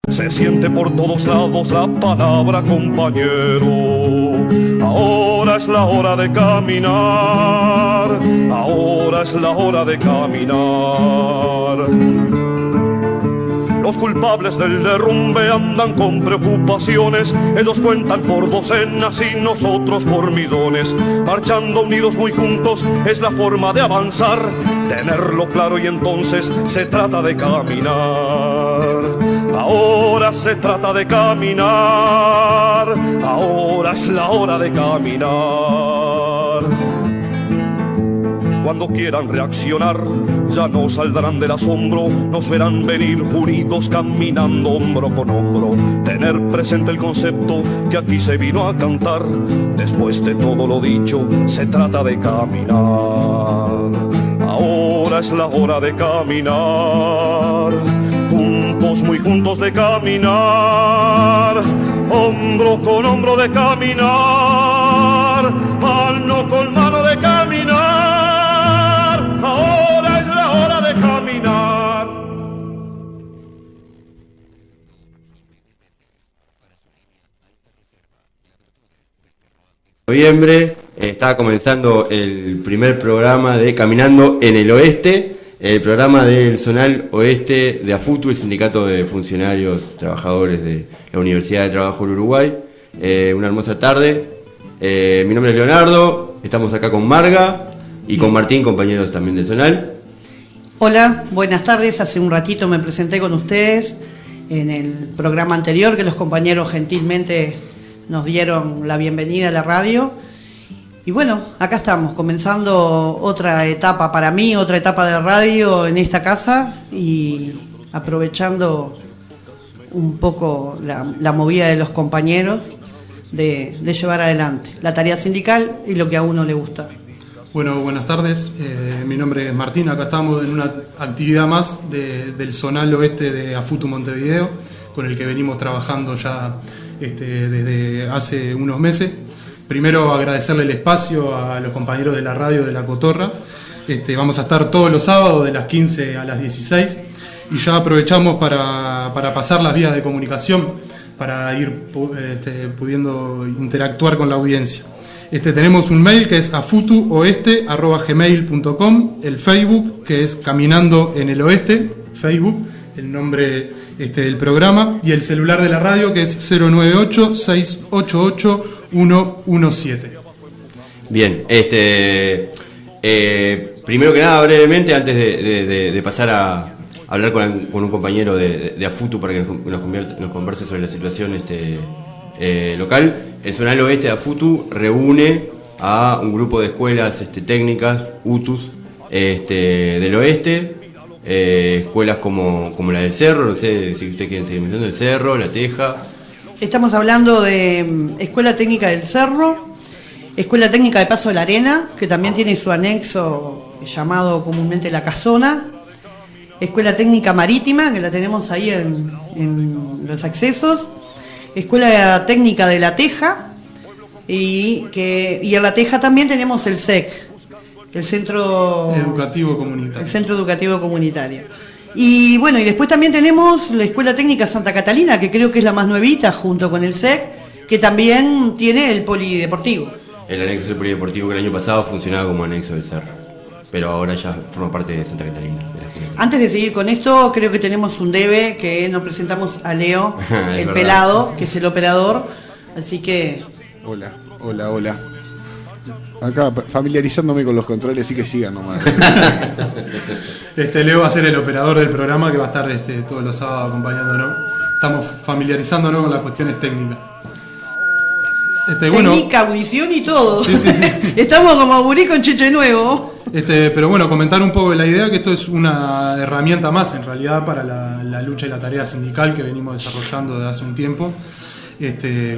Se siente por todos lados la palabra compañero. Ahora es la hora de caminar, ahora es la hora de caminar. Los culpables del derrumbe andan con preocupaciones. Ellos cuentan por docenas y nosotros por millones. Marchando unidos muy juntos es la forma de avanzar. Tenerlo claro y entonces se trata de caminar. Ahora se trata de caminar. Ahora es la hora de caminar. Cuando quieran reaccionar, ya no saldrán del asombro, nos verán venir unidos caminando hombro con hombro. Tener presente el concepto que aquí se vino a cantar. Después de todo lo dicho, se trata de caminar. Ahora es la hora de caminar. Juntos, muy juntos de caminar. Hombro con hombro de caminar. Mano con mano de caminar. Ahora es la hora de caminar. Noviembre está comenzando el primer programa de Caminando en el Oeste, el programa del Zonal Oeste de AFUTU, el Sindicato de Funcionarios Trabajadores de la Universidad de Trabajo del Uruguay. Una hermosa tarde. Mi nombre es Leonardo, estamos acá con Marga y con Martín, compañeros también del Zonal. Hola, buenas tardes. Hace un ratito me presenté con ustedes en el programa anterior que los compañeros gentilmente nos dieron la bienvenida a la radio. Y bueno, acá estamos, comenzando otra etapa para mí, otra etapa de radio en esta casa y aprovechando un poco la movida de los compañeros de llevar adelante la tarea sindical y lo que a uno le gusta. Bueno, buenas tardes. Mi nombre es Martín. Acá estamos en una actividad más del Zonal Oeste de AFUTU Montevideo, con el que venimos trabajando ya desde hace unos meses. Primero agradecerle el espacio a los compañeros de la radio de La Cotorra. Vamos a estar todos los sábados de las 15 a las 16 y ya aprovechamos para pasar las vías de comunicación para ir pudiendo interactuar con la audiencia. Tenemos un mail que es afutuoeste@gmail.com, el Facebook que es Caminando en el Oeste, Facebook, el nombre del programa, y el celular de la radio que es 098-688-117. Bien, primero que nada, brevemente, antes de pasar a hablar con un compañero de AFUTU para que nos converse sobre la situación local, el Zonal Oeste de AFUTU reúne a un grupo de escuelas técnicas, UTUS, del oeste, escuelas como la del Cerro, no sé si ustedes quieren seguir mencionando, el Cerro, La Teja. Estamos hablando de Escuela Técnica del Cerro, Escuela Técnica de Paso de la Arena, que también tiene su anexo llamado comúnmente La Casona, Escuela Técnica Marítima, que la tenemos ahí en los accesos, Escuela Técnica de La Teja, y en La Teja también tenemos el SEC, el Centro Educativo Comunitario. El Centro Educativo Comunitario. Y bueno, y después también tenemos la Escuela Técnica Santa Catalina, que creo que es la más nuevita junto con el SEC, que también tiene el polideportivo. El anexo del polideportivo que el año pasado funcionaba como anexo del Cerro, pero ahora ya forma parte de Santa Catalina. Antes de seguir con esto, creo que tenemos un debe, que nos presentamos a Leo, el verdad. Pelado, que es el operador, así que... Hola. Acá familiarizándome con los controles, así que sigan nomás. Leo va a ser el operador del programa que va a estar todos los sábados acompañándonos. Estamos familiarizándonos con las cuestiones técnicas. Técnica, audición y todo. Sí. Estamos como gurí con cheche nuevo. Pero bueno, comentar un poco la idea que esto es una herramienta más en realidad para la lucha y la tarea sindical que venimos desarrollando desde hace un tiempo,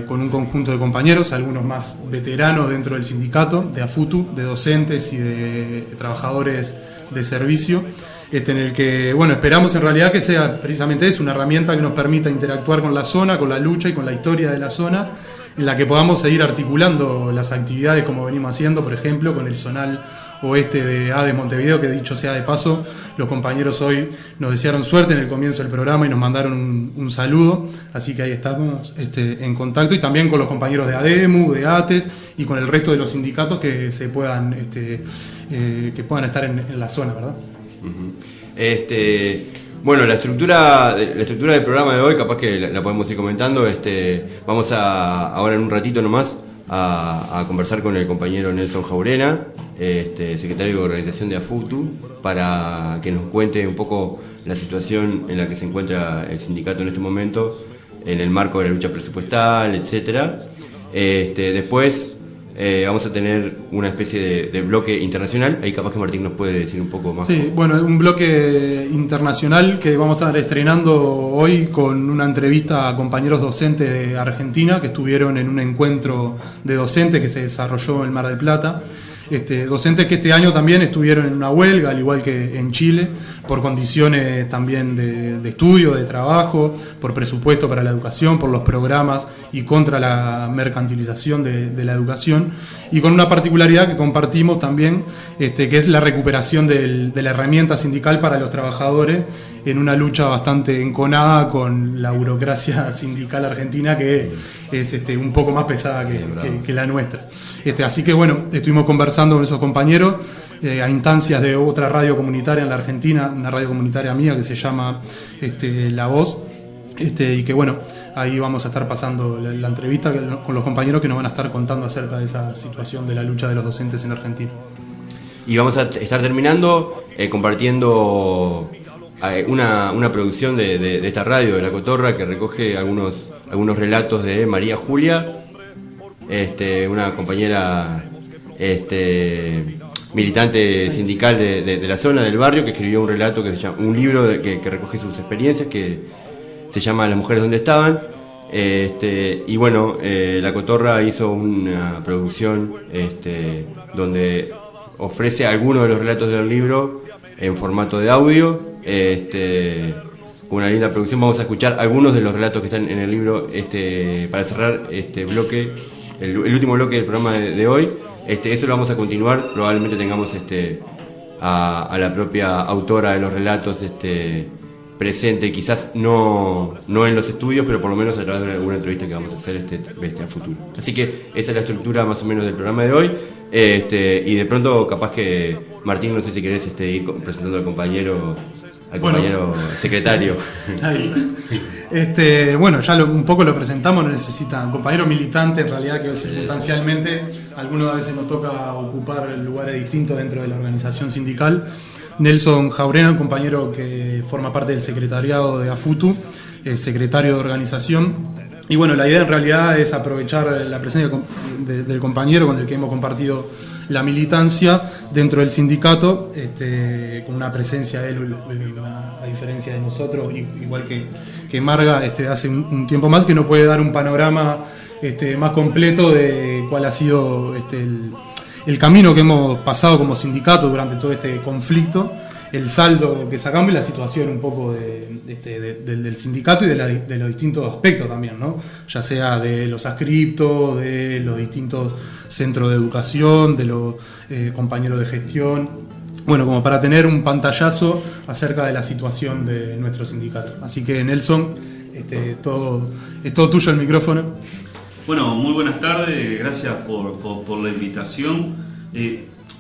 con un conjunto de compañeros, algunos más veteranos dentro del sindicato, de AFUTU, de docentes y de trabajadores de servicio, en el que, bueno, esperamos en realidad que sea precisamente eso, una herramienta que nos permita interactuar con la zona, con la lucha y con la historia de la zona, en la que podamos seguir articulando las actividades como venimos haciendo, por ejemplo, con el Zonal oeste de ADE Montevideo, que dicho sea de paso, los compañeros hoy nos desearon suerte en el comienzo del programa y nos mandaron un saludo, así que ahí estamos en contacto, y también con los compañeros de ADEMU, de ATES y con el resto de los sindicatos que se puedan que puedan estar en la zona, ¿verdad? Bueno, la estructura del programa de hoy, capaz que la podemos ir comentando. Vamos ahora en un ratito nomás a conversar con el compañero Nelson Jaurena, secretario de organización de AFUTU, para que nos cuente un poco la situación en la que se encuentra el sindicato en este momento, en el marco de la lucha presupuestal, etcétera. Después vamos a tener una especie de bloque internacional. Ahí capaz que Martín nos puede decir un poco más. Sí, bueno, un bloque internacional que vamos a estar estrenando hoy con una entrevista a compañeros docentes de Argentina que estuvieron en un encuentro de docentes que se desarrolló en Mar del Plata. Docentes que este año también estuvieron en una huelga, al igual que en Chile, por condiciones también de estudio, de trabajo, por presupuesto para la educación, por los programas y contra la mercantilización de la educación, y con una particularidad que compartimos también, que es la recuperación de la herramienta sindical para los trabajadores en una lucha bastante enconada con la burocracia sindical argentina, que es un poco más pesada que la nuestra. Así que bueno, estuvimos conversando con esos compañeros a instancias de otra radio comunitaria en la Argentina, una radio comunitaria mía que se llama La Voz, y que bueno, ahí vamos a estar pasando la entrevista con los compañeros que nos van a estar contando acerca de esa situación de la lucha de los docentes en Argentina. Y vamos a estar terminando compartiendo una producción de esta radio, de La Cotorra, que recoge algunos relatos de María Julia, una compañera militante sindical de la zona, del barrio, que escribió un relato un libro que recoge sus experiencias, que se llama Las mujeres donde estaban. Y bueno, La Cotorra hizo una producción donde ofrece algunos de los relatos del libro en formato de audio, con una linda producción. Vamos a escuchar algunos de los relatos que están en el libro para cerrar este bloque, el último bloque del programa de hoy. Eso lo vamos a continuar, probablemente tengamos a la propia autora de los relatos presente, quizás no en los estudios, pero por lo menos a través de alguna entrevista que vamos a hacer a futuro. Así que esa es la estructura más o menos del programa de hoy. Y de pronto capaz que Martín, no sé si querés ir presentando al compañero secretario. Ahí. Bueno, ya un poco lo presentamos, no necesita un compañero militante en realidad, que circunstancialmente algunos a veces nos toca ocupar lugares distintos dentro de la organización sindical. Nelson Jaurena, un compañero que forma parte del secretariado de AFUTU, secretario de organización. Y bueno, la idea en realidad es aprovechar la presencia del compañero con el que hemos compartido la militancia dentro del sindicato, con una presencia de él, a diferencia de nosotros, igual que Marga, hace un tiempo más, que nos puede dar un panorama más completo de cuál ha sido el camino que hemos pasado como sindicato durante todo este conflicto, el saldo que sacamos y la situación un poco del sindicato y de los distintos aspectos también, ¿no? Ya sea de los adscriptos, de los distintos centros de educación, de los compañeros de gestión. Bueno, como para tener un pantallazo acerca de la situación de nuestro sindicato. Así que Nelson, es todo tuyo el micrófono. Bueno, muy buenas tardes, gracias por la invitación.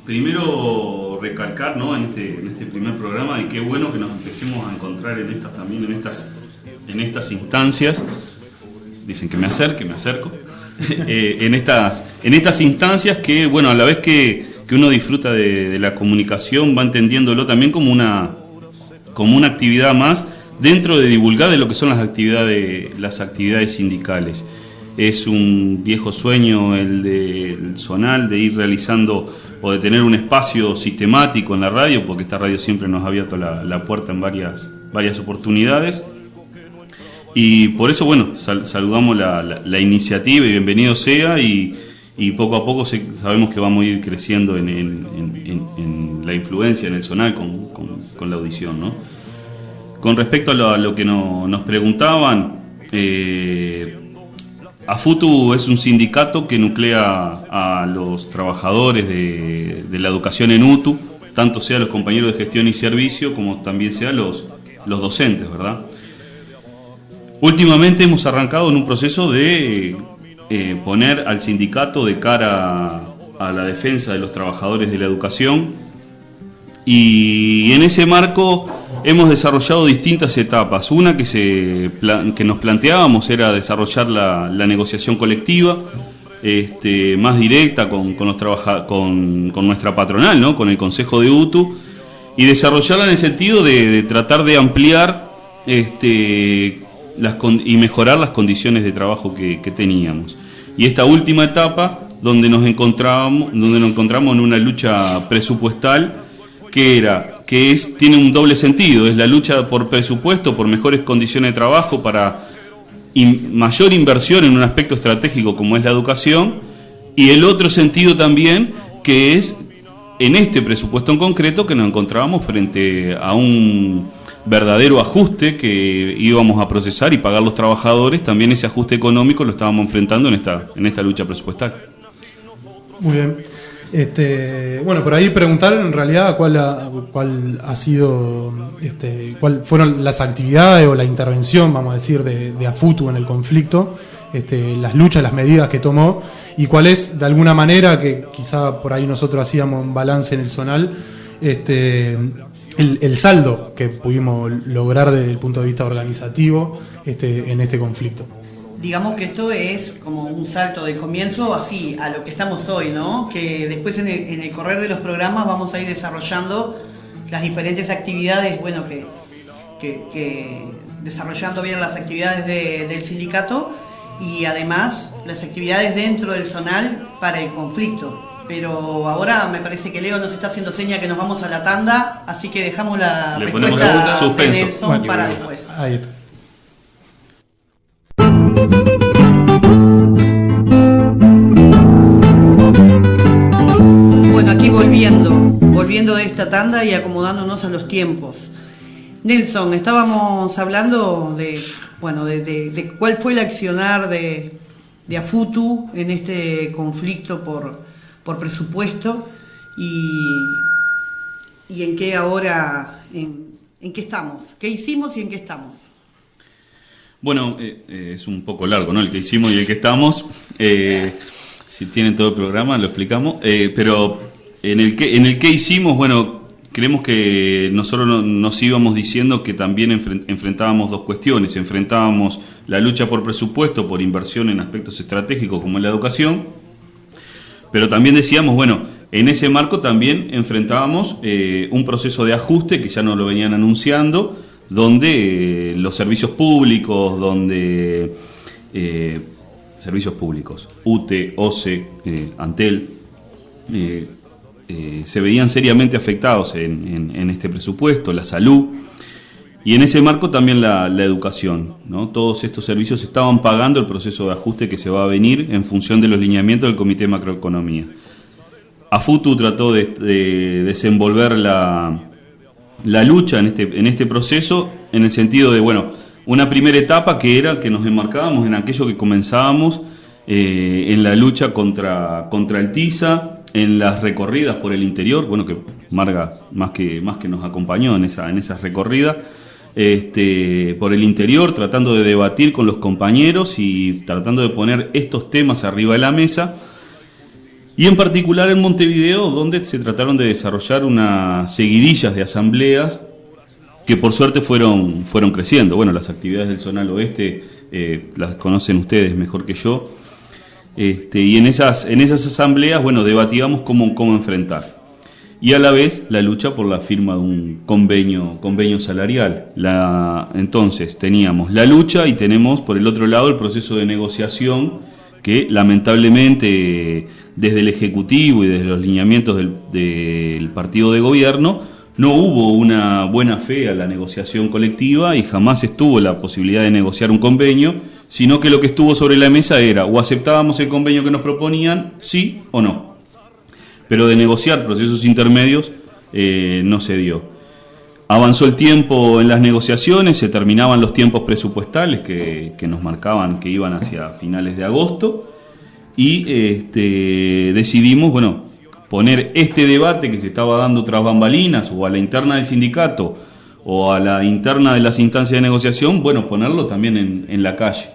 Primero recalcar, ¿no?, en este primer programa, de qué bueno que nos empecemos a encontrar en estas instancias. Dicen que me acerco. en estas instancias que, bueno, a la vez que uno disfruta de la comunicación, va entendiéndolo también como una actividad más dentro de divulgar de lo que son las actividades sindicales. Es un viejo sueño el del Zonal, de ir realizando o de tener un espacio sistemático en la radio, porque esta radio siempre nos ha abierto la puerta en varias oportunidades. Y por eso, bueno, saludamos la iniciativa y bienvenido sea, y poco a poco sabemos que vamos a ir creciendo en la influencia en el Zonal con la audición, ¿no? Con respecto a lo que nos preguntaban, AFUTU es un sindicato que nuclea a los trabajadores de la educación en UTU, tanto sea los compañeros de gestión y servicio como también sea los docentes, ¿verdad? Últimamente hemos arrancado en un proceso de poner al sindicato de cara a la defensa de los trabajadores de la educación, y en ese marco hemos desarrollado distintas etapas. Una que nos planteábamos era desarrollar la negociación colectiva, más directa con nuestra patronal, ¿no? Con el Consejo de UTU, y desarrollarla en el sentido de tratar de ampliar y mejorar las condiciones de trabajo que teníamos. Y esta última etapa, donde nos encontramos en una lucha presupuestal tiene un doble sentido: es la lucha por presupuesto, por mejores condiciones de trabajo, para mayor inversión en un aspecto estratégico como es la educación, y el otro sentido también, que es en este presupuesto en concreto, que nos encontrábamos frente a un verdadero ajuste que íbamos a procesar y pagar los trabajadores. También ese ajuste económico lo estábamos enfrentando en esta lucha presupuestal. Muy bien. Bueno, por ahí preguntar en realidad cuál ha sido, cuál fueron las actividades o la intervención, vamos a decir, de AFUTU en el conflicto, las luchas, las medidas que tomó, y cuál es, de alguna manera, que quizá por ahí nosotros hacíamos un balance en el Zonal, el saldo que pudimos lograr desde el punto de vista organizativo en este conflicto. Digamos que esto es como un salto de comienzo así a lo que estamos hoy, ¿no? Que después en el correr de los programas vamos a ir desarrollando las diferentes actividades, bueno, que desarrollando bien las actividades del sindicato, y además las actividades dentro del Zonal para el conflicto. Pero ahora me parece que Leo nos está haciendo seña que nos vamos a la tanda, así que dejamos la respuesta de Nelson para después. Ahí está. Bueno, aquí volviendo de esta tanda y acomodándonos a los tiempos. Nelson, estábamos hablando de cuál fue el accionar de AFUTU en este conflicto por presupuesto, y en qué ahora, en qué estamos, qué hicimos y en qué estamos. Bueno, es un poco largo, ¿no? El que hicimos y el que estamos. Si tienen todo el programa lo explicamos. Pero en el que hicimos, bueno, creemos que nosotros nos íbamos diciendo que también enfrentábamos dos cuestiones. Enfrentábamos la lucha por presupuesto, por inversión en aspectos estratégicos como es la educación. Pero también decíamos, bueno, en ese marco también enfrentábamos un proceso de ajuste que ya nos lo venían anunciando, donde los servicios públicos, servicios públicos, UTE, OCE, Antel, se veían seriamente afectados en este presupuesto, la salud, y en ese marco también la educación, ¿no? Todos estos servicios estaban pagando el proceso de ajuste que se va a venir en función de los lineamientos del Comité de Macroeconomía. AFUTU trató de desenvolver la lucha en este proceso, en el sentido de, bueno, una primera etapa que era que nos enmarcábamos en aquello que comenzábamos en la lucha contra el TISA, en las recorridas por el interior, bueno, que Marga más que nos acompañó en esas recorridas, por el interior, tratando de debatir con los compañeros y tratando de poner estos temas arriba de la mesa. Y en particular en Montevideo, donde se trataron de desarrollar unas seguidillas de asambleas que por suerte fueron creciendo. Bueno, las actividades del Zonal Oeste las conocen ustedes mejor que yo. Y en esas asambleas, bueno, debatíamos cómo enfrentar. Y a la vez la lucha por la firma de un convenio salarial. Entonces teníamos la lucha y tenemos por el otro lado el proceso de negociación que lamentablemente desde el Ejecutivo y desde los lineamientos del partido de gobierno no hubo una buena fe a la negociación colectiva y jamás estuvo la posibilidad de negociar un convenio, sino que lo que estuvo sobre la mesa era o aceptábamos el convenio que nos proponían, sí o no. Pero de negociar procesos intermedios no se dio. Avanzó el tiempo en las negociaciones, se terminaban los tiempos presupuestales que nos marcaban que iban hacia finales de agosto y decidimos, bueno, poner este debate que se estaba dando tras bambalinas o a la interna del sindicato o a la interna de las instancias de negociación, bueno, ponerlo también en la calle.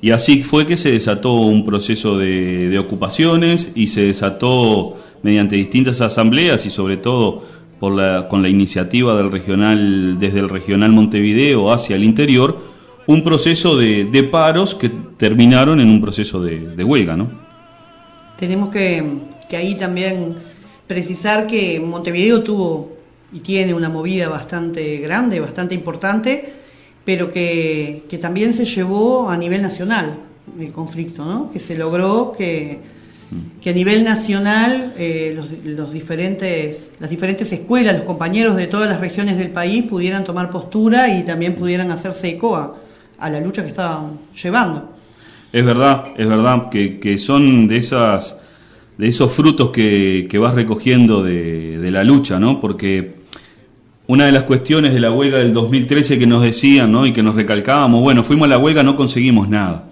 Y así fue que se desató un proceso de ocupaciones y se desató mediante distintas asambleas y sobre todo con la iniciativa desde el regional Montevideo hacia el interior, un proceso de paros que terminaron en un proceso de huelga, ¿no? Tenemos que ahí también precisar que Montevideo tuvo y tiene una movida bastante grande, bastante importante, pero que también se llevó a nivel nacional el conflicto, ¿no? Que se logró que a nivel nacional las diferentes escuelas, los compañeros de todas las regiones del país pudieran tomar postura y también pudieran hacerse eco a la lucha que estaban llevando. Es verdad que son de esos frutos que vas recogiendo de la lucha, ¿no? Porque una de las cuestiones de la huelga del 2013 que nos decían, ¿no? Y que nos recalcábamos, bueno, fuimos a la huelga, no conseguimos nada.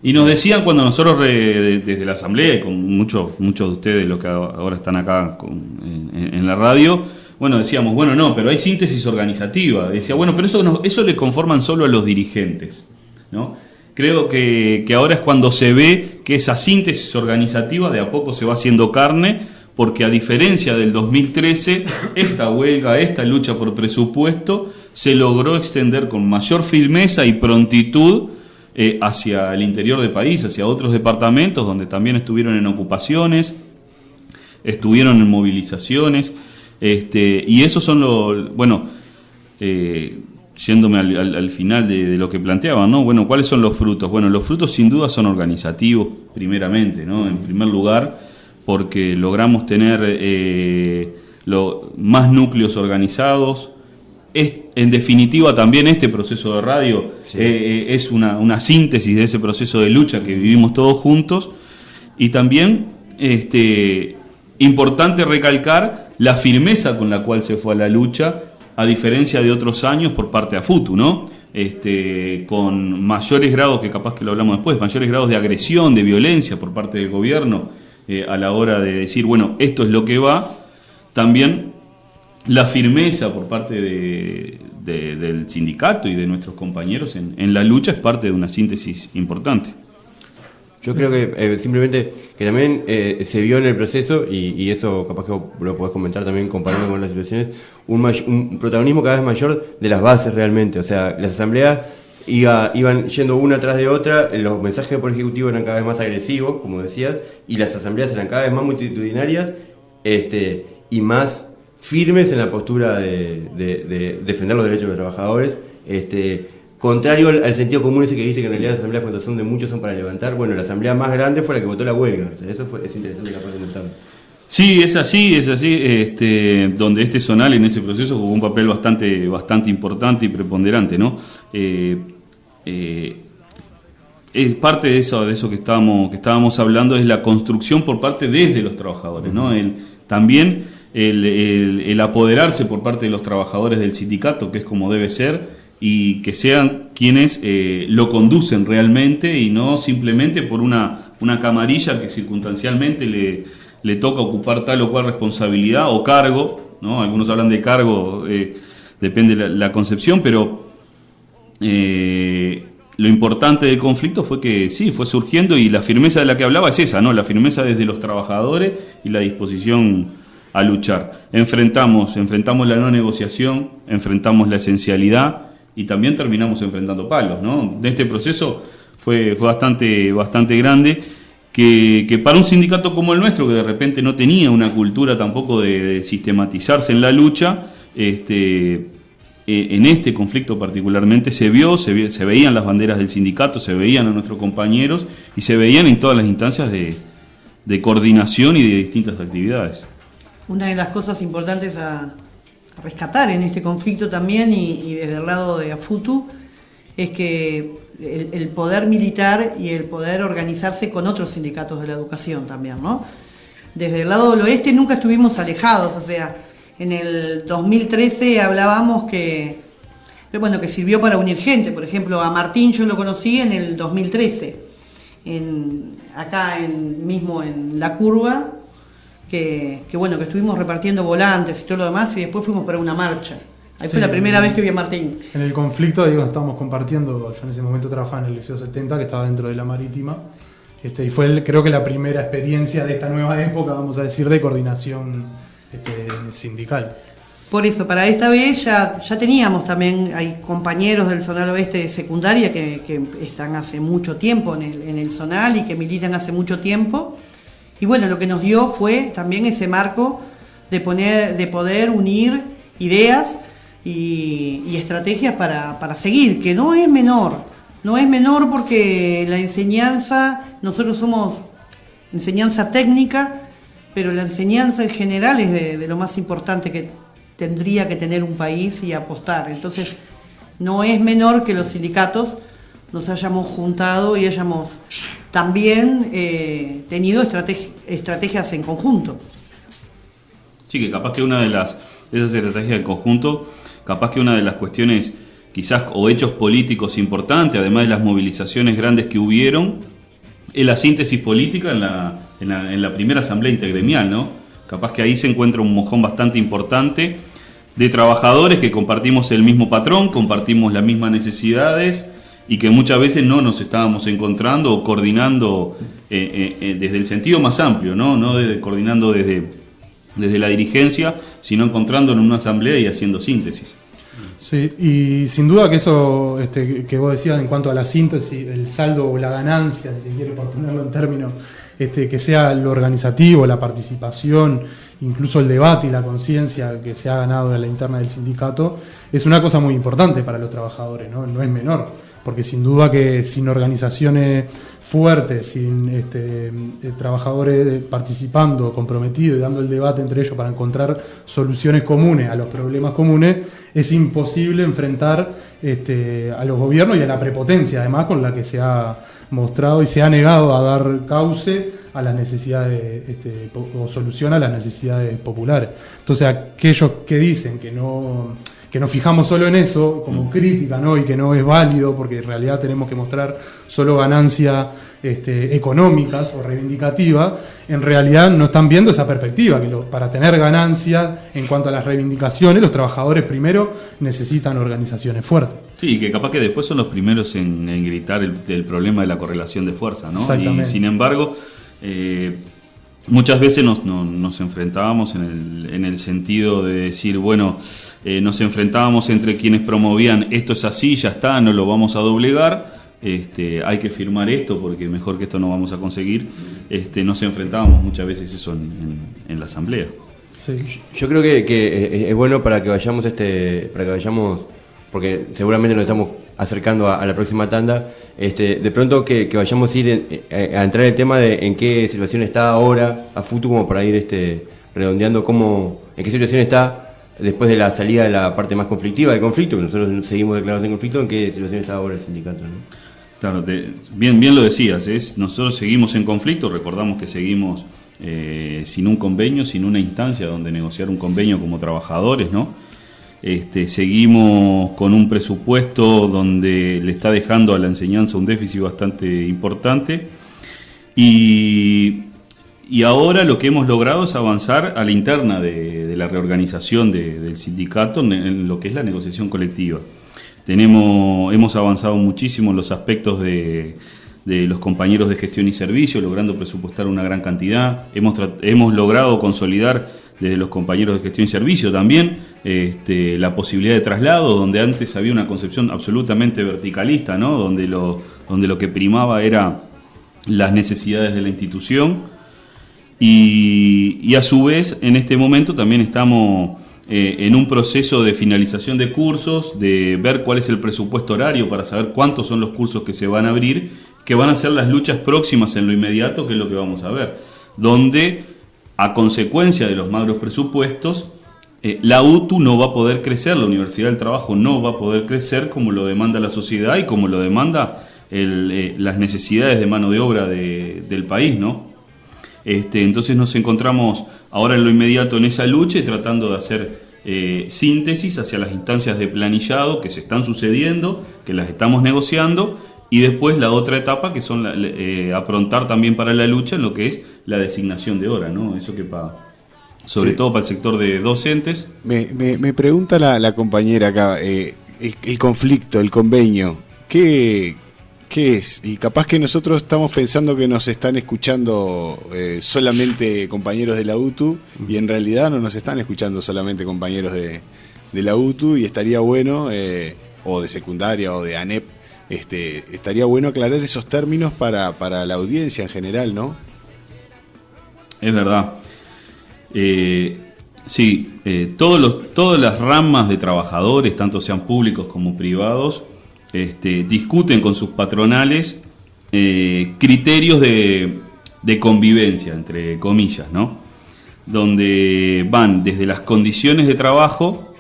Y nos decían cuando nosotros desde la asamblea y con muchos de ustedes, los que ahora están acá en la radio, bueno, decíamos, bueno, no, pero hay síntesis organizativa. Decía, bueno, pero eso le conforman solo a los dirigentes, ¿no? Creo que ahora es cuando se ve que esa síntesis organizativa de a poco se va haciendo carne, porque a diferencia del 2013, esta huelga, esta lucha por presupuesto, se logró extender con mayor firmeza y prontitud hacia el interior del país, hacia otros departamentos donde también estuvieron en ocupaciones, estuvieron en movilizaciones, y esos son yéndome al final de lo que planteaban, ¿no? Bueno, ¿cuáles son los frutos? Bueno, los frutos sin duda son organizativos, primeramente, ¿no? En primer lugar, porque logramos tener más núcleos organizados. En definitiva, también este proceso de radio es una síntesis de ese proceso de lucha que vivimos todos juntos. Y también, importante recalcar la firmeza con la cual se fue a la lucha, a diferencia de otros años por parte de AFUTU, ¿no? Con mayores grados, que capaz que lo hablamos después, mayores grados de agresión, de violencia por parte del gobierno a la hora de decir, bueno, esto es lo que va. También la firmeza por parte del sindicato y de nuestros compañeros en la lucha es parte de una síntesis importante. Yo creo que simplemente que también se vio en el proceso, y eso capaz que lo podés comentar también comparando con las situaciones, un protagonismo cada vez mayor de las bases realmente. O sea, las asambleas iban yendo una atrás de otra, los mensajes por ejecutivo eran cada vez más agresivos, como decías, y las asambleas eran cada vez más multitudinarias y más firmes en la postura de defender los derechos de los trabajadores, contrario al sentido común ese que dice que en realidad las asambleas cuando son de muchos son para levantar. Bueno, la asamblea más grande fue la que votó la huelga, o sea, eso es interesante capaz de comentarlo. Sí, es así, donde este zonal en ese proceso jugó un papel bastante importante y preponderante, ¿no? Es parte de eso que estábamos hablando, es la construcción por parte desde los trabajadores, ¿no? También el apoderarse por parte de los trabajadores del sindicato, que es como debe ser, y que sean quienes lo conducen realmente y no simplemente por una camarilla que circunstancialmente le toca ocupar tal o cual responsabilidad o cargo, ¿no? Algunos hablan de cargo, depende la concepción, pero lo importante del conflicto fue que sí, fue surgiendo, y la firmeza de la que hablaba es esa, ¿no? La firmeza desde los trabajadores y la disposición a luchar. Enfrentamos la no negociación, enfrentamos la esencialidad y también terminamos enfrentando palos, ¿no? De este proceso fue bastante grande, que para un sindicato como el nuestro, que de repente no tenía una cultura tampoco de sistematizarse en la lucha, en este conflicto particularmente se veían las banderas del sindicato, se veían a nuestros compañeros y se veían en todas las instancias de coordinación y de distintas actividades. Una de las cosas importantes a rescatar en este conflicto también, y desde el lado de AFUTU, es que el poder militar y el poder organizarse con otros sindicatos de la educación también, ¿no? Desde el lado del oeste nunca estuvimos alejados, o sea, En el 2013 hablábamos que sirvió para unir gente. Por ejemplo, a Martín yo lo conocí en el 2013, mismo en La Curva, que estuvimos repartiendo volantes y todo lo demás, y después fuimos para una marcha. Ahí fue la primera vez que vi a Martín. En el conflicto, estábamos compartiendo, yo en ese momento trabajaba en el Liceo 70, que estaba dentro de la Marítima, y fue creo que la primera experiencia de esta nueva época, vamos a decir, de coordinación sindical. Por eso, para esta vez ya teníamos también, hay compañeros del Zonal Oeste de secundaria que están hace mucho tiempo en el Zonal y que militan hace mucho tiempo. Y bueno, lo que nos dio fue también ese marco de poder unir ideas y estrategias para seguir, que no es menor. No es menor porque la enseñanza, nosotros somos enseñanza técnica, pero la enseñanza en general es de lo más importante que tendría que tener un país y apostar. Entonces, no es menor que los sindicatos nos hayamos juntado y hayamos también tenido estrategias en conjunto. Sí, que capaz que una de esas estrategias en conjunto, capaz que una de las cuestiones quizás o hechos políticos importantes, además de las movilizaciones grandes que hubieron, es la síntesis política en la primera asamblea intergremial, ¿no? Capaz que ahí se encuentra un mojón bastante importante de trabajadores que compartimos el mismo patrón, compartimos las mismas necesidades y que muchas veces no nos estábamos encontrando o coordinando desde el sentido más amplio, ¿no? No coordinando desde la dirigencia, sino encontrándonos en una asamblea y haciendo síntesis. Sí, y sin duda que eso que vos decías en cuanto a la síntesis, el saldo o la ganancia, si se quiere por ponerlo en términos, que sea lo organizativo, la participación, incluso el debate y la conciencia que se ha ganado en la interna del sindicato, es una cosa muy importante para los trabajadores, ¿no? No es menor, porque sin duda que sin organizaciones fuertes, sin trabajadores participando, comprometidos y dando el debate entre ellos para encontrar soluciones comunes a los problemas comunes, es imposible enfrentar a los gobiernos y a la prepotencia, además, con la que se ha mostrado y se ha negado a dar cauce a las necesidades o solución a las necesidades populares. Entonces, aquellos que dicen que no fijamos solo en eso como crítica, ¿no? Y que no es válido porque en realidad tenemos que mostrar solo ganancias económicas o reivindicativas, en realidad no están viendo esa perspectiva, que para tener ganancias en cuanto a las reivindicaciones, los trabajadores primero necesitan organizaciones fuertes. Sí, que capaz que después son los primeros en gritar el problema de la correlación de fuerza, ¿no? Exactamente. Y sin embargo, muchas veces nos enfrentábamos en el sentido de decir, bueno, nos enfrentábamos entre quienes promovían esto es así, ya está, no lo vamos a doblegar, hay que firmar esto porque mejor que esto no vamos a conseguir. Nos enfrentábamos muchas veces eso en la asamblea. Sí. Yo creo que es bueno para que vayamos, porque seguramente nos estamos acercando a la próxima tanda, de pronto que vayamos a ir a entrar en el tema de en qué situación está ahora AFUTU, como para ir redondeando en qué situación está después de la salida de la parte más conflictiva del conflicto, que nosotros seguimos declarados en conflicto, en qué situación está ahora el sindicato, ¿no? Claro, bien lo decías, nosotros seguimos en conflicto, recordamos que seguimos sin un convenio, sin una instancia donde negociar un convenio como trabajadores, ¿no? Seguimos con un presupuesto donde le está dejando a la enseñanza un déficit bastante importante y ahora lo que hemos logrado es avanzar a la interna de la reorganización del sindicato en lo que es la negociación colectiva. Hemos avanzado muchísimo en los aspectos de los compañeros de gestión y servicio, logrando presupuestar una gran cantidad. Hemos logrado consolidar desde los compañeros de gestión y servicio también la posibilidad de traslado, donde antes había una concepción absolutamente verticalista, ¿no? Donde lo que primaba era las necesidades de la institución y a su vez en este momento también estamos en un proceso de finalización de cursos, de ver cuál es el presupuesto horario para saber cuántos son los cursos que se van a abrir, que van a ser las luchas próximas en lo inmediato, que es lo que vamos a ver, donde a consecuencia de los magros presupuestos, la UTU no va a poder crecer, la Universidad del Trabajo no va a poder crecer como lo demanda la sociedad y como lo demanda las necesidades de mano de obra del país, ¿no? Entonces nos encontramos ahora en lo inmediato en esa lucha y tratando de hacer síntesis hacia las instancias de planillado que se están sucediendo, que las estamos negociando, y después la otra etapa que son aprontar también para la lucha en lo que es la designación de hora, ¿no? Eso que sobre todo para el sector de docentes. Me pregunta la compañera acá, el conflicto, el convenio, ¿qué es? Y capaz que nosotros estamos pensando que nos están escuchando solamente compañeros de la UTU, y en realidad no nos están escuchando solamente compañeros de la UTU, y estaría bueno, o de secundaria o de ANEP, estaría bueno aclarar esos términos para la audiencia en general, ¿no? Es verdad. Sí, todas las ramas de trabajadores, tanto sean públicos como privados, discuten con sus patronales criterios de convivencia, entre comillas, ¿no? Donde van desde las condiciones de trabajo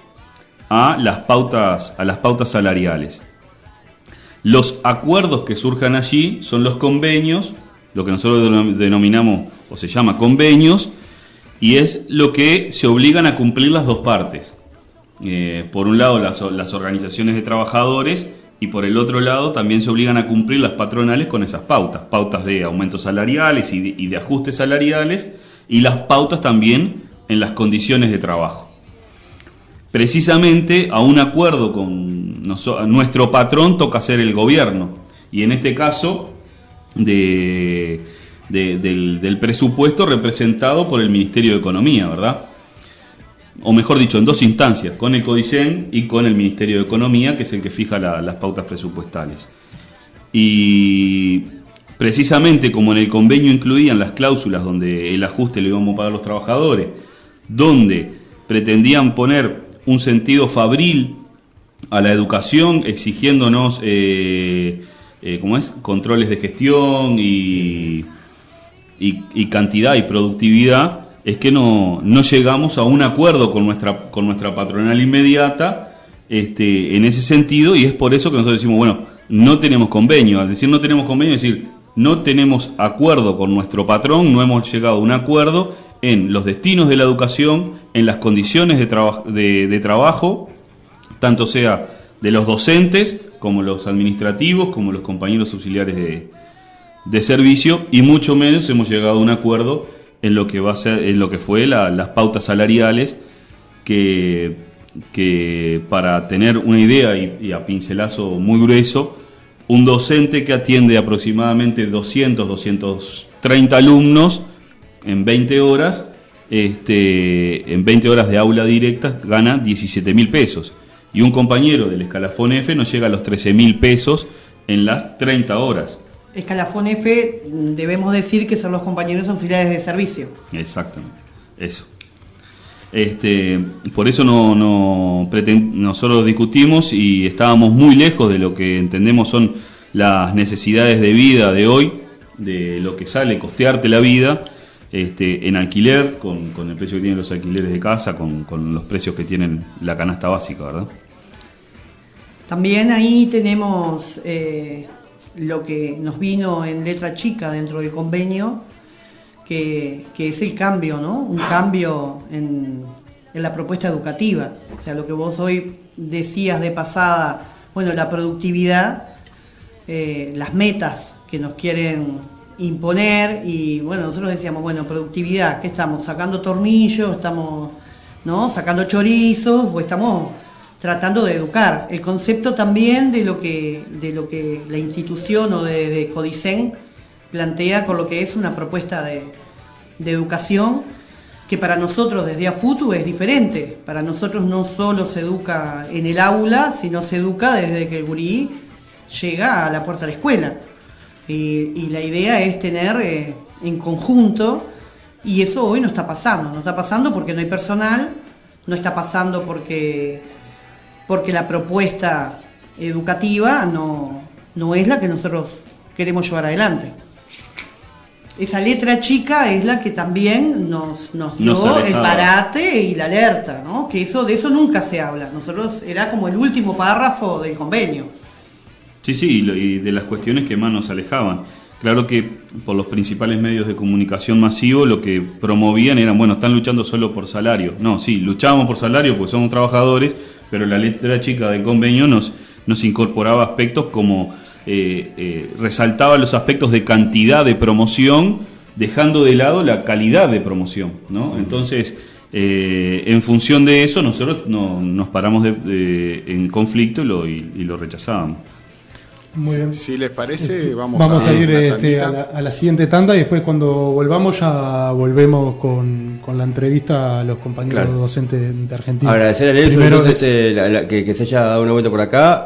a las pautas salariales. Los acuerdos que surjan allí son los convenios, lo que nosotros denominamos o se llama convenios, y es lo que se obligan a cumplir las dos partes. Por un lado las organizaciones de trabajadores, y por el otro lado también se obligan a cumplir las patronales con esas pautas de aumentos salariales y de ajustes salariales, y las pautas también en las condiciones de trabajo. Precisamente a un acuerdo con nuestro patrón toca ser el gobierno, y en este caso del presupuesto representado por el Ministerio de Economía, ¿verdad? O mejor dicho, en dos instancias, con el CODICEN y con el Ministerio de Economía, que es el que fija las pautas presupuestales. Y precisamente como en el convenio incluían las cláusulas donde el ajuste lo íbamos a pagar los trabajadores, donde pretendían poner un sentido fabril a la educación, exigiéndonos controles de gestión y cantidad y productividad, es que no llegamos a un acuerdo con nuestra patronal inmediata en ese sentido, y es por eso que nosotros decimos, bueno, no tenemos convenio. Al decir no tenemos convenio, es decir, no tenemos acuerdo con nuestro patrón, no hemos llegado a un acuerdo en los destinos de la educación, en las condiciones de trabajo, tanto sea de los docentes, como los administrativos, como los compañeros auxiliares de servicio, y mucho menos hemos llegado a un acuerdo en lo que va a ser, en lo que fue las pautas salariales, que para tener una idea y a pincelazo muy grueso, un docente que atiende aproximadamente 230 alumnos en 20 horas, en 20 horas de aula directa gana 17.000 pesos. Y un compañero del escalafón F no llega a los 13.000 pesos en las 30 horas. Escalafón F, debemos decir que son los compañeros auxiliares de servicio. Exactamente, eso. Por eso nosotros discutimos y estábamos muy lejos de lo que entendemos son las necesidades de vida de hoy, de lo que sale costearte la vida en alquiler, con el precio que tienen los alquileres de casa, con los precios que tienen la canasta básica, ¿verdad? También ahí tenemos lo que nos vino en letra chica dentro del convenio, que es el cambio, ¿no? Un cambio en la propuesta educativa. O sea, lo que vos hoy decías de pasada, bueno, la productividad, las metas que nos quieren imponer, y bueno, nosotros decíamos, bueno, productividad, ¿qué estamos? ¿Sacando tornillos? ¿Estamos, no, sacando chorizos? ¿O estamos tratando de educar? El concepto también de lo que la institución o de CODICEN plantea con lo que es una propuesta de educación, que para nosotros desde AFUTU es diferente. Para nosotros no solo se educa en el aula, sino se educa desde que el gurí llega a la puerta de la escuela. Y la idea es tener en conjunto, y eso hoy no está pasando porque no hay personal, no está pasando porque la propuesta educativa no es la que nosotros queremos llevar adelante. Esa letra chica es la que también nos dio el parate y la alerta, ¿no? Que de eso nunca se habla. Nosotros era como el último párrafo del convenio. Sí, y de las cuestiones que más nos alejaban. Claro que por los principales medios de comunicación masivo lo que promovían eran, bueno, están luchando solo por salario. No, sí, luchábamos por salario porque somos trabajadores, pero la letra chica del convenio nos incorporaba aspectos como resaltaba los aspectos de cantidad de promoción, dejando de lado la calidad de promoción, ¿no? Entonces, en función de eso, nosotros nos paramos en conflicto y lo rechazábamos. Muy bien. Si les parece, vamos a ir una a la siguiente tanda y después cuando volvamos ya volvemos con la entrevista a los compañeros docentes de Argentina. Agradecer a Nelson que se haya dado una vuelta por acá.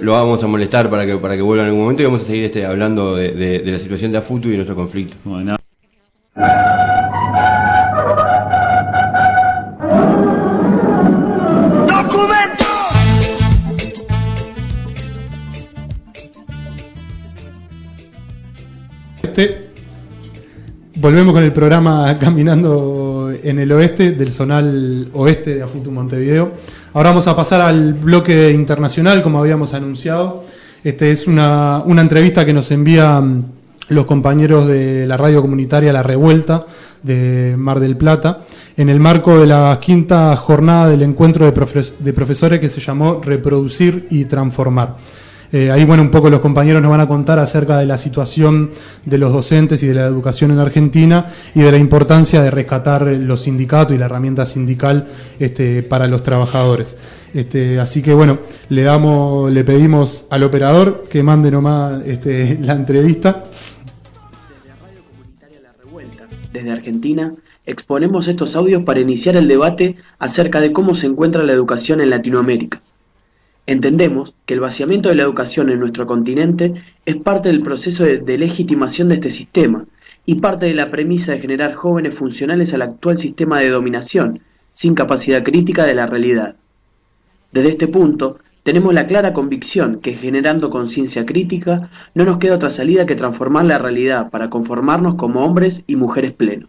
Lo vamos a molestar para que vuelva en algún momento y vamos a seguir hablando de la situación de AFUTU y nuestro conflicto. Bueno. Volvemos con el programa Caminando en el Oeste del Zonal Oeste de AFUTU Montevideo. Ahora vamos a pasar al bloque internacional, como habíamos anunciado. Es una entrevista que nos envían los compañeros de la radio comunitaria La Revuelta de Mar del Plata, en el marco de la 5ª jornada del encuentro de profesores que se llamó Reproducir y Transformar. Ahí, bueno, un poco los compañeros nos van a contar acerca de la situación de los docentes y de la educación en Argentina y de la importancia de rescatar los sindicatos y la herramienta sindical para los trabajadores. Así que, bueno, le pedimos al operador que mande nomás la entrevista. Desde la radio comunitaria La Revuelta, desde Argentina, exponemos estos audios para iniciar el debate acerca de cómo se encuentra la educación en Latinoamérica. Entendemos que el vaciamiento de la educación en nuestro continente es parte del proceso de legitimación de este sistema y parte de la premisa de generar jóvenes funcionales al actual sistema de dominación, sin capacidad crítica de la realidad. Desde este punto, tenemos la clara convicción que generando conciencia crítica no nos queda otra salida que transformar la realidad para conformarnos como hombres y mujeres plenos.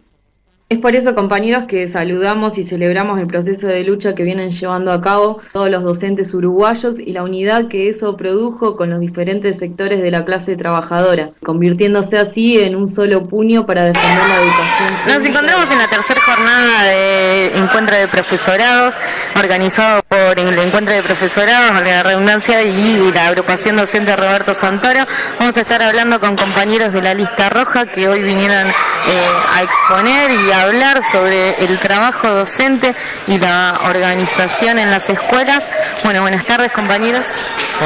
Es por eso, compañeros, que saludamos y celebramos el proceso de lucha que vienen llevando a cabo todos los docentes uruguayos y la unidad que eso produjo con los diferentes sectores de la clase trabajadora, convirtiéndose así en un solo puño para defender la educación pública. Nos encontramos en la tercera jornada de encuentro de profesorados, organizado por el encuentro de profesorados, la redundancia, y la agrupación docente Roberto Santoro. Vamos a estar hablando con compañeros de la lista roja que hoy vinieron a exponer y a hablar sobre el trabajo docente y la organización en las escuelas. Bueno, buenas tardes, compañeros.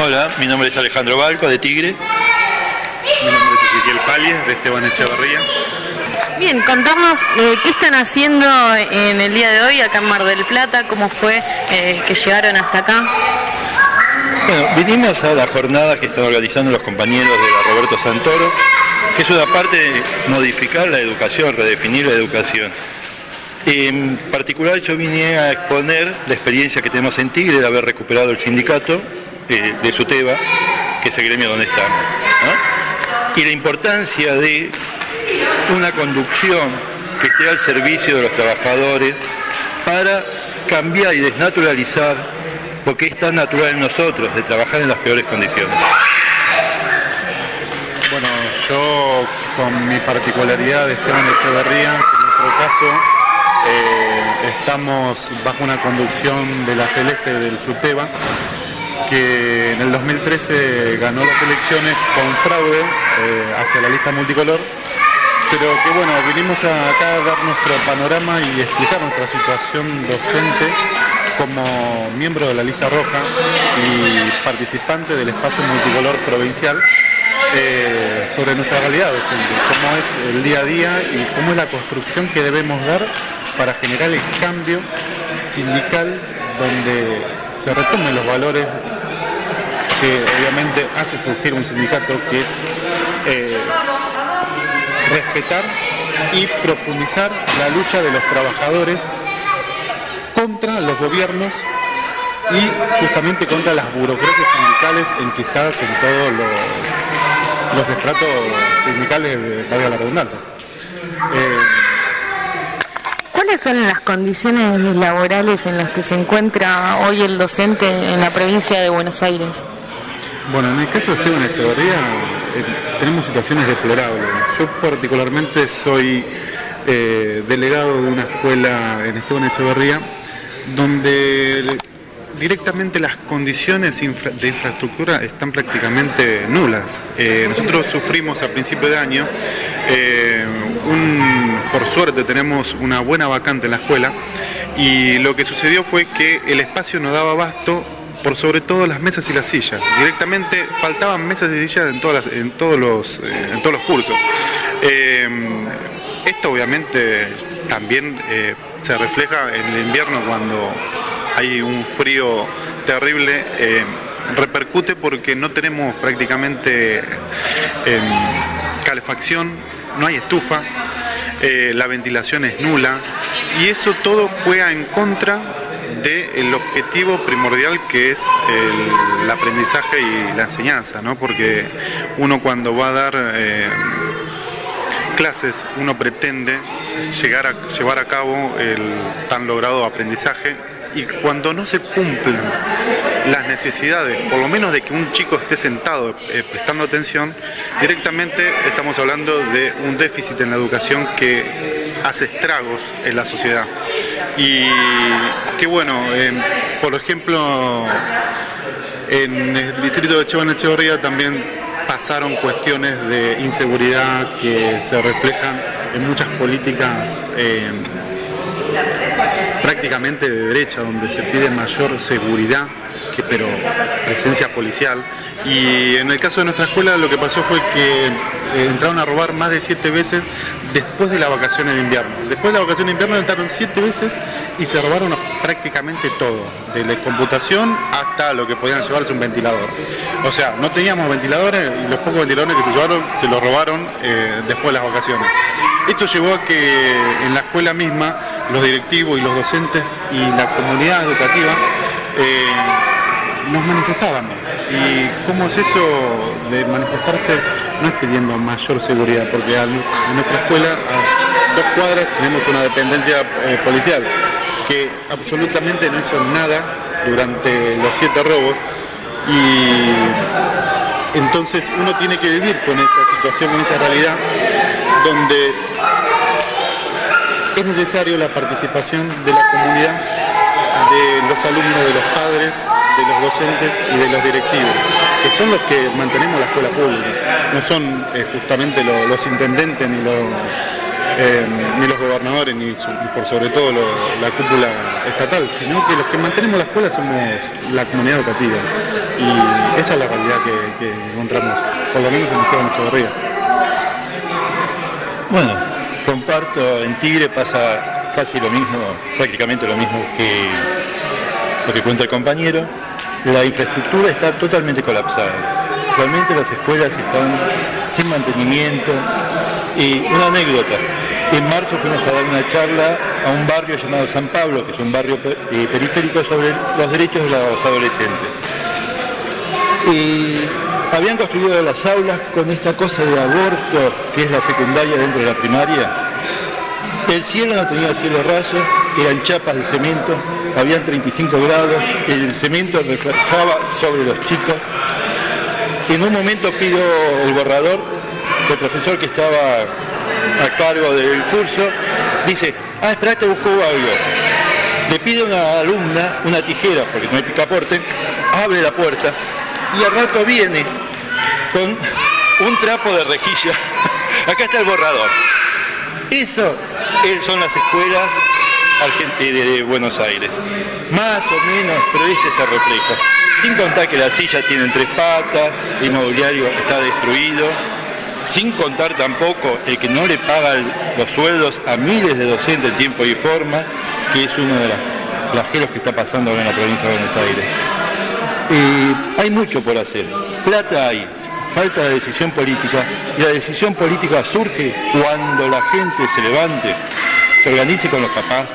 Hola, mi nombre es Alejandro Balco, de Tigre. Mi nombre es Ezequiel Palies, de Esteban Echeverría. Bien, contarnos qué están haciendo en el día de hoy acá en Mar del Plata, cómo fue que llegaron hasta acá. Bueno, vinimos a la jornada que están organizando los compañeros de la Roberto Santoro, que es una parte de modificar la educación, redefinir la educación. En particular yo vine a exponer la experiencia que tenemos en Tigre de haber recuperado el sindicato de SUTEBA, que es el gremio donde estamos, ¿no? Y la importancia de una conducción que esté al servicio de los trabajadores para cambiar y desnaturalizar lo que es tan natural en nosotros, de trabajar en las peores condiciones. Bueno, yo con mi particularidad de Esteban Echeverría, en nuestro caso, estamos bajo una conducción de la Celeste del SUTEBA, que en el 2013 ganó las elecciones con fraude hacia la lista multicolor, pero que bueno, vinimos acá a dar nuestro panorama y explicar nuestra situación docente como miembro de la lista roja y participante del espacio multicolor provincial, sobre nuestra realidad docente, cómo es el día a día y cómo es la construcción que debemos dar para generar el cambio sindical donde se retomen los valores que obviamente hace surgir un sindicato, que es respetar y profundizar la lucha de los trabajadores contra los gobiernos y justamente contra las burocracias sindicales enquistadas en todos los estratos sindicales, valga la redundancia. ¿Cuáles son las condiciones laborales en las que se encuentra hoy el docente en la provincia de Buenos Aires? Bueno, en el caso de Esteban Echeverría, tenemos situaciones deplorables. Yo particularmente soy delegado de una escuela en Esteban Echeverría, donde directamente las condiciones de infraestructura están prácticamente nulas. Nosotros sufrimos a principio de año, por suerte tenemos una buena vacante en la escuela, y lo que sucedió fue que el espacio no daba abasto por sobre todo las mesas y las sillas. Directamente faltaban mesas y sillas en todos los cursos. Esto obviamente también se refleja en el invierno cuando hay un frío terrible, repercute porque no tenemos prácticamente calefacción, no hay estufa, la ventilación es nula, y eso todo juega en contra del objetivo primordial que es el aprendizaje y la enseñanza, ¿no? Porque uno cuando va a dar clases, uno pretende llevar a cabo el tan logrado aprendizaje, y cuando no se cumplen las necesidades, por lo menos de que un chico esté sentado prestando atención, directamente estamos hablando de un déficit en la educación que hace estragos en la sociedad. Y que bueno, por ejemplo, en el distrito de Esteban Echeverría también pasaron cuestiones de inseguridad que se reflejan en muchas políticas prácticamente de derecha, donde se pide mayor seguridad, pero presencia policial. Y en el caso de nuestra escuela lo que pasó fue que entraron a robar más de 7 veces después de las vacaciones de invierno. Después de las vacaciones de invierno entraron 7 veces y se robaron prácticamente todo, de la computación hasta lo que podían llevarse un ventilador. O sea, no teníamos ventiladores, y los pocos ventiladores que se llevaron se los robaron después de las vacaciones. Esto llevó a que en la escuela misma los directivos y los docentes y la comunidad educativa nos manifestaban. ¿Y cómo es eso de manifestarse? No es pidiendo mayor seguridad, porque en nuestra escuela a 2 cuadras tenemos una dependencia policial que absolutamente no hizo nada durante los 7 robos, y entonces uno tiene que vivir con esa situación, con esa realidad, donde es necesario la participación de la comunidad, de los alumnos, de los padres, de los docentes y de los directivos, que son los que mantenemos la escuela pública. No son justamente los intendentes ni los gobernadores, ni por sobre todo la cúpula estatal, sino que los que mantenemos la escuela somos la comunidad educativa. Y esa es la realidad que encontramos, por lo menos en Esteban Echeverría. Bueno, comparto, en Tigre pasa casi lo mismo, prácticamente lo mismo que lo que cuenta el compañero. La infraestructura está totalmente colapsada. Realmente las escuelas están sin mantenimiento. Y una anécdota, en marzo fuimos a dar una charla a un barrio llamado San Pablo, que es un barrio periférico, sobre los derechos de los adolescentes. Y habían construido las aulas con esta cosa de aborto, que es la secundaria dentro de la primaria. El cielo no tenía cielo raso, eran chapas de cemento, habían 35 grados, el cemento reflejaba sobre los chicos. En un momento pido el borrador, el profesor que estaba a cargo del curso dice: espera, te busco algo. Le pide a una alumna una tijera, porque no hay picaporte, abre la puerta y al rato viene con un trapo de rejilla. Acá está el borrador. Eso son las escuelas de Buenos Aires. Más o menos, pero ese es el reflejo. Sin contar que las sillas tienen 3 patas, el mobiliario está destruido. Sin contar tampoco el que no le paga los sueldos a miles de docentes en tiempo y forma, que es uno de los flagelos que está pasando ahora en la provincia de Buenos Aires. Hay mucho por hacer. Plata hay. Falta de decisión política, y la decisión política surge cuando la gente se levante, se organice con los papás,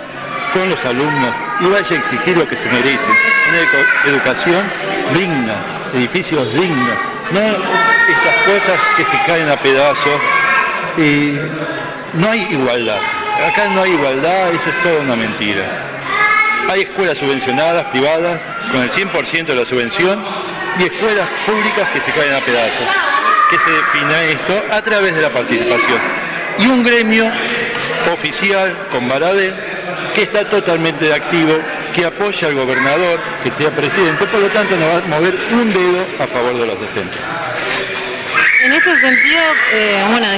con los alumnos y vaya a exigir lo que se merecen. Una educación digna, edificios dignos, no estas cosas que se caen a pedazos. No hay igualdad, acá no hay igualdad, eso es toda una mentira. Hay escuelas subvencionadas, privadas, con el 100% de la subvención, y escuelas públicas que se caen a pedazos. que se defina esto a través de la participación. Y un gremio oficial con Baradel que está totalmente activo, que apoya al gobernador, que sea presidente, por lo tanto no va a mover un dedo a favor de los docentes. En este sentido,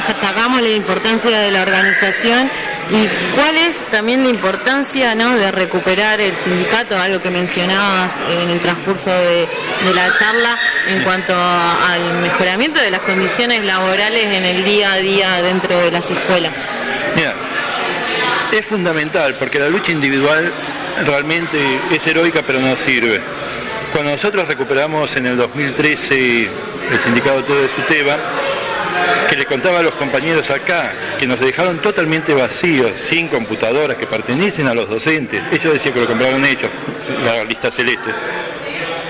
destacamos la importancia de la organización y cuál es también la importancia, ¿no?, de recuperar el sindicato, algo que mencionabas en el transcurso de la charla en cuanto al mejoramiento de las condiciones laborales en el día a día dentro de las escuelas. Mira, es fundamental porque la lucha individual realmente es heroica pero no sirve. Cuando nosotros recuperamos en el 2013 el sindicato todo de SUTEBA, que le contaba a los compañeros acá, que nos dejaron totalmente vacíos, sin computadoras que pertenecen a los docentes. Ellos decían que lo compraron ellos, la lista celeste.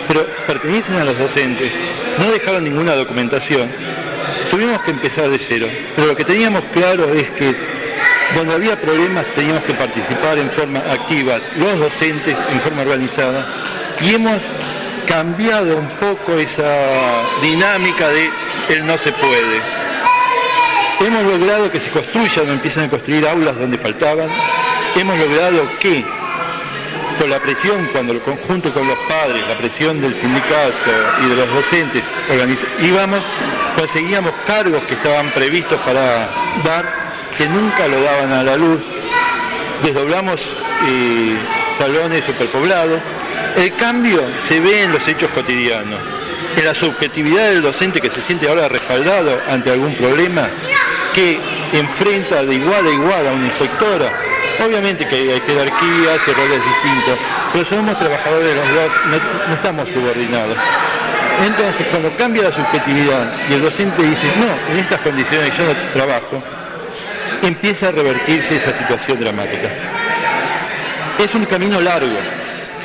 Pero pertenecen a los docentes, no dejaron ninguna documentación. Tuvimos que empezar de cero. Pero lo que teníamos claro es que donde había problemas teníamos que participar en forma activa, los docentes en forma organizada, y hemos cambiado un poco esa dinámica de el no se puede. Hemos logrado que se construyan o empiecen a construir aulas donde faltaban. Hemos logrado que, con la presión, cuando el conjunto con los padres, la presión del sindicato y de los docentes, conseguíamos cargos que estaban previstos para dar, que nunca lo daban a la luz. Desdoblamos salones superpoblados. El cambio se ve en los hechos cotidianos, en la subjetividad del docente que se siente ahora respaldado ante algún problema, que enfrenta de igual a igual a una inspectora. Obviamente que hay jerarquías y roles distintos, pero somos trabajadores los dos, no estamos subordinados. Entonces, cuando cambia la subjetividad y el docente dice, no, en estas condiciones yo no trabajo, empieza a revertirse esa situación dramática. Es un camino largo,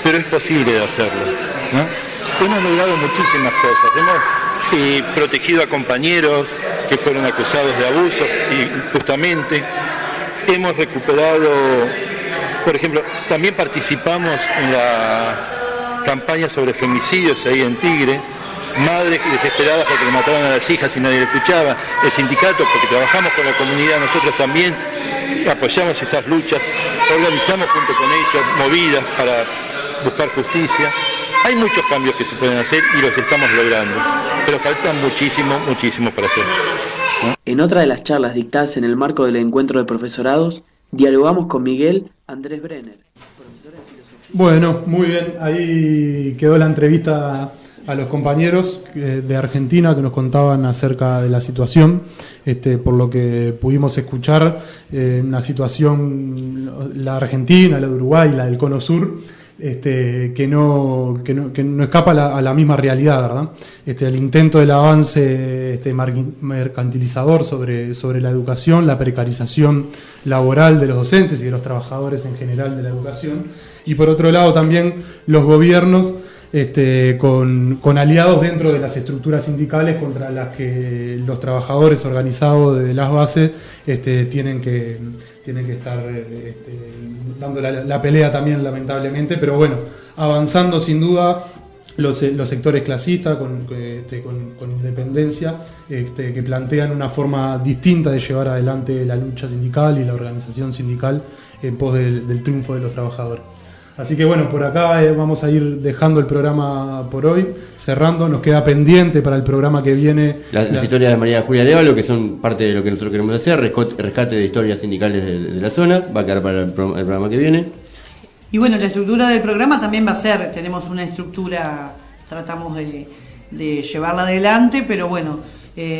pero es posible de hacerlo, ¿no? Hemos logrado muchísimas cosas. Hemos protegido a compañeros que fueron acusados de abuso y justamente hemos recuperado, por ejemplo, también participamos en la campaña sobre femicidios ahí en Tigre, madres desesperadas porque le mataron a las hijas y nadie le escuchaba, el sindicato, porque trabajamos con la comunidad, nosotros también apoyamos esas luchas, organizamos junto con ellos movidas para buscar justicia. Hay muchos cambios que se pueden hacer y los estamos logrando, pero faltan muchísimo para hacer, ¿no? En otra de las charlas dictadas en el marco del encuentro de profesorados, dialogamos con Miguel Andrés Brenner, profesor de filosofía. Bueno, muy bien, ahí quedó la entrevista a los compañeros de Argentina que nos contaban acerca de la situación, por lo que pudimos escuchar, una situación, la Argentina, la de Uruguay, la del Cono Sur, que no escapa a la misma realidad, ¿verdad? El intento del avance mercantilizador sobre la educación, la precarización laboral de los docentes y de los trabajadores en general de la educación, y por otro lado también los gobiernos con aliados dentro de las estructuras sindicales contra las que los trabajadores organizados desde las bases tienen que estar dando la pelea también, lamentablemente, pero bueno, avanzando sin duda los sectores clasistas con independencia, que plantean una forma distinta de llevar adelante la lucha sindical y la organización sindical en pos del triunfo de los trabajadores. Así que bueno, por acá vamos a ir dejando el programa por hoy, cerrando. Nos queda pendiente para el programa que viene las historias de María Julia Arevalo, que son parte de lo que nosotros queremos hacer, rescate de historias sindicales de la zona, va a quedar para el programa que viene. Y bueno, la estructura del programa también va a ser, tenemos una estructura, tratamos de llevarla adelante, pero bueno,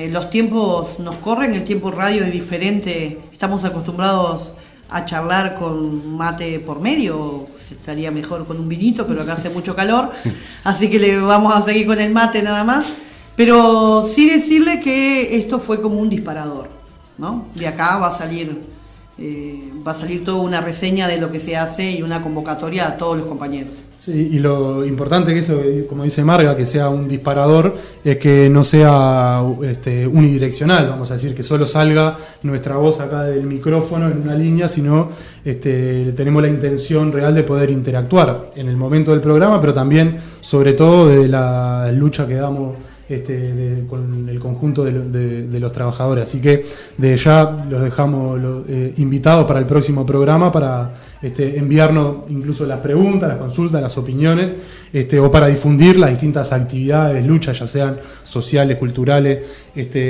los tiempos nos corren, el tiempo radio es diferente, estamos acostumbrados a charlar con mate por medio, estaría mejor con un vinito, pero acá hace mucho calor, así que le vamos a seguir con el mate nada más, pero sí decirle que esto fue como un disparador, ¿no? De acá va a salir toda una reseña de lo que se hace y una convocatoria a todos los compañeros. Sí, y lo importante que eso, como dice Marga, que sea un disparador, es que no sea unidireccional, vamos a decir, que solo salga nuestra voz acá del micrófono en una línea, sino tenemos la intención real de poder interactuar en el momento del programa, pero también, sobre todo, de la lucha que damos con el conjunto de los trabajadores. Así que de ya los dejamos invitados para el próximo programa para enviarnos incluso las preguntas, las consultas, las opiniones, o para difundir las distintas actividades, luchas, ya sean sociales, culturales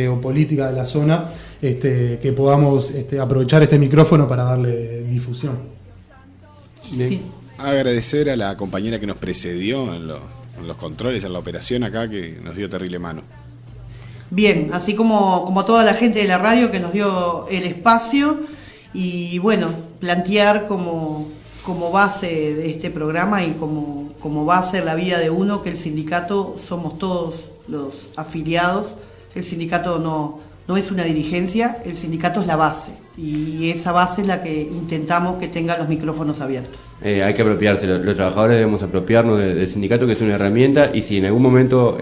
o políticas de la zona, que podamos aprovechar este micrófono para darle difusión. Sí. Agradecer a la compañera que nos precedió en los controles, en la operación acá, que nos dio terrible mano. Bien, así como toda la gente de la radio que nos dio el espacio y bueno, plantear como base de este programa y como base de la vida de uno, que el sindicato somos todos los afiliados. El sindicato no es una dirigencia, el sindicato es la base y esa base es la que intentamos que tenga los micrófonos abiertos. Hay que apropiarse, los trabajadores debemos apropiarnos del sindicato, que es una herramienta, y si en algún momento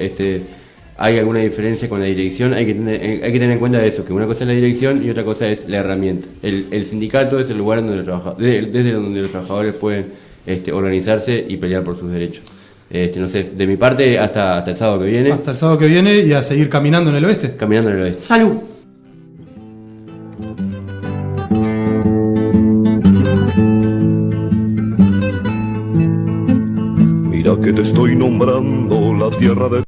hay alguna diferencia con la dirección, hay que tener en cuenta eso, que una cosa es la dirección y otra cosa es la herramienta. El sindicato es el lugar donde desde donde los trabajadores pueden organizarse y pelear por sus derechos. No sé, de mi parte hasta el sábado que viene. Hasta el sábado que viene y a seguir caminando en el oeste. Caminando en el oeste. Salud. Mira que te estoy nombrando la tierra de